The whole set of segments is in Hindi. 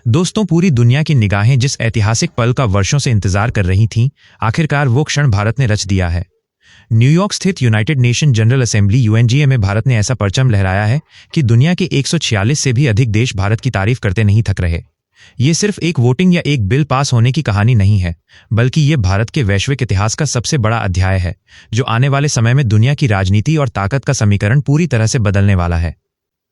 दोस्तों, पूरी दुनिया की निगाहें जिस ऐतिहासिक पल का वर्षों से इंतजार कर रही थीं, आखिरकार वो क्षण भारत ने रच दिया है। न्यूयॉर्क स्थित United nation general assembly UNGA में भारत ने ऐसा परचम लहराया है कि दुनिया के 146 से भी अधिक देश भारत की तारीफ करते नहीं थक रहे। ये सिर्फ एक वोटिंग या एक बिल पास होने की कहानी नहीं है, बल्कि ये भारत के वैश्विक इतिहास का सबसे बड़ा अध्याय है, जो आने वाले समय में दुनिया की राजनीति और ताकत का समीकरण पूरी तरह से बदलने वाला है।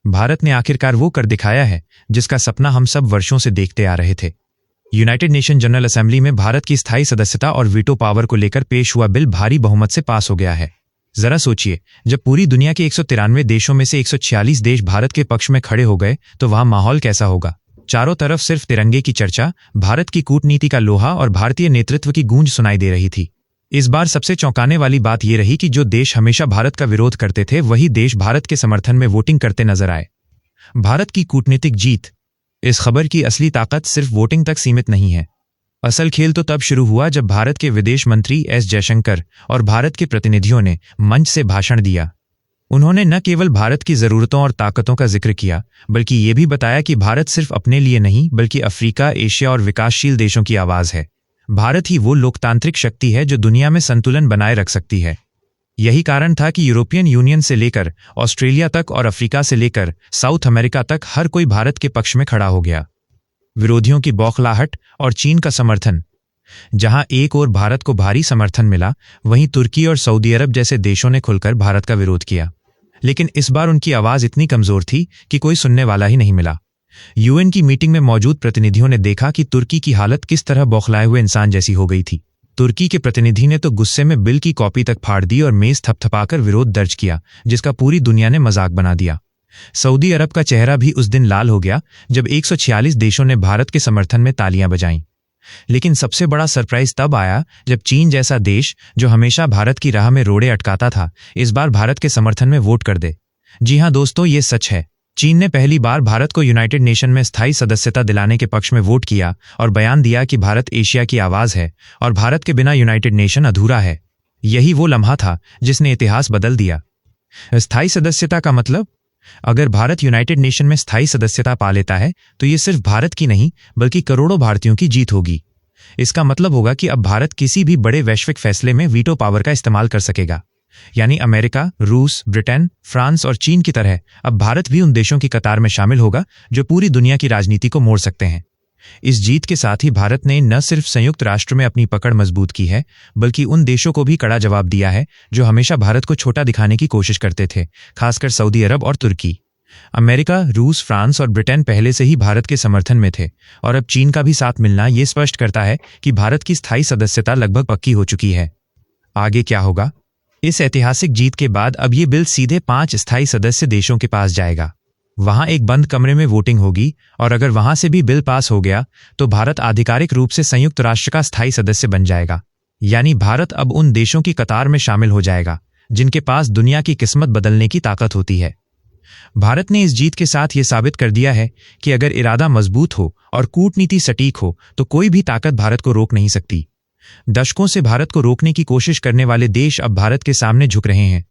भारत ने आखिरकार वो कर दिखाया है जिसका सपना हम सब वर्षों से देखते आ रहे थे। यूनाइटेड नेशन जनरल असेंबली में भारत की स्थायी सदस्यता और वीटो पावर को लेकर पेश हुआ बिल भारी बहुमत से पास हो गया है। जरा सोचिए, जब पूरी दुनिया के 193 देशों में से 146 देश भारत के पक्ष में खड़े हो गए तो वहां माहौल कैसा होगा। चारों तरफ सिर्फ तिरंगे की चर्चा, भारत की कूटनीति का लोहा और भारतीय नेतृत्व की गूंज सुनाई दे रही थी। इस बार सबसे चौंकाने वाली बात यह रही कि जो देश हमेशा भारत का विरोध करते थे, वही देश भारत के समर्थन में वोटिंग करते नजर आए। भारत की कूटनीतिक जीत। इस खबर की असली ताकत सिर्फ वोटिंग तक सीमित नहीं है। असल खेल तो तब शुरू हुआ जब भारत के विदेश मंत्री एस जयशंकर और भारत के प्रतिनिधियों ने मंच से भाषण दिया। उन्होंने न केवल भारत की जरूरतों और ताकतों का जिक्र किया, बल्कि ये भी बताया कि भारत सिर्फ अपने लिए नहीं, बल्कि अफ्रीका, एशिया और विकासशील देशों की आवाज है। भारत ही वो लोकतांत्रिक शक्ति है जो दुनिया में संतुलन बनाए रख सकती है। यही कारण था कि यूरोपियन यूनियन से लेकर ऑस्ट्रेलिया तक और अफ्रीका से लेकर साउथ अमेरिका तक हर कोई भारत के पक्ष में खड़ा हो गया। विरोधियों की बौखलाहट और चीन का समर्थन। जहां एक ओर भारत को भारी समर्थन मिला, वहीं तुर्की और सऊदी अरब जैसे देशों ने खुलकर भारत का विरोध किया। लेकिन इस बार उनकी आवाज इतनी कमजोर थी कि कोई सुनने वाला ही नहीं मिला। यूएन की मीटिंग में मौजूद प्रतिनिधियों ने देखा कि तुर्की की हालत किस तरह बौखलाए हुए इंसान जैसी हो गई थी। तुर्की के प्रतिनिधि ने तो गुस्से में बिल की कॉपी तक फाड़ दी और मेज थपथपाकर विरोध दर्ज किया, जिसका पूरी दुनिया ने मजाक बना दिया। सऊदी अरब का चेहरा भी उस दिन लाल हो गया जब 146 देशों ने भारत के समर्थन में तालियां बजाईं। लेकिन सबसे बड़ा सरप्राइज तब आया जब चीन जैसा देश, जो हमेशा भारत की राह में रोड़े अटकाता था, इस बार भारत के समर्थन में वोट कर दे। जी हां दोस्तों, ये सच है। चीन ने पहली बार भारत को यूनाइटेड नेशन में स्थायी सदस्यता दिलाने के पक्ष में वोट किया और बयान दिया कि भारत एशिया की आवाज है और भारत के बिना यूनाइटेड नेशन अधूरा है। यही वो लम्हा था जिसने इतिहास बदल दिया। स्थायी सदस्यता का मतलब, अगर भारत यूनाइटेड नेशन में स्थायी सदस्यता पा लेता है तो ये सिर्फ भारत की नहीं, बल्कि करोड़ों भारतीयों की जीत होगी। इसका मतलब होगा कि अब भारत किसी भी बड़े वैश्विक फैसले में वीटो पावर का इस्तेमाल कर सकेगा। यानी अमेरिका, रूस, ब्रिटेन, फ्रांस और चीन की तरह अब भारत भी उन देशों की कतार में शामिल होगा जो पूरी दुनिया की राजनीति को मोड़ सकते हैं। इस जीत के साथ ही भारत ने न सिर्फ संयुक्त राष्ट्र में अपनी पकड़ मजबूत की है, बल्कि उन देशों को भी कड़ा जवाब दिया है जो हमेशा भारत को छोटा दिखाने की कोशिश करते थे, खासकर सऊदी अरब और तुर्की। अमेरिका, रूस, फ्रांस और ब्रिटेन पहले से ही भारत के समर्थन में थे और अब चीन का भी साथ मिलना ये स्पष्ट करता है कि भारत की स्थायी सदस्यता लगभग पक्की हो चुकी है। आगे क्या होगा? इस ऐतिहासिक जीत के बाद अब ये बिल सीधे 5 स्थायी सदस्य देशों के पास जाएगा। वहां एक बंद कमरे में वोटिंग होगी और अगर वहां से भी बिल पास हो गया तो भारत आधिकारिक रूप से संयुक्त राष्ट्र का स्थायी सदस्य बन जाएगा। यानी भारत अब उन देशों की कतार में शामिल हो जाएगा जिनके पास दुनिया की किस्मत बदलने की ताकत होती है। भारत ने इस जीत के साथ ये साबित कर दिया है कि अगर इरादा मजबूत हो और कूटनीति सटीक हो तो कोई भी ताकत भारत को रोक नहीं सकती। दशकों से भारत को रोकने की कोशिश करने वाले देश अब भारत के सामने झुक रहे हैं।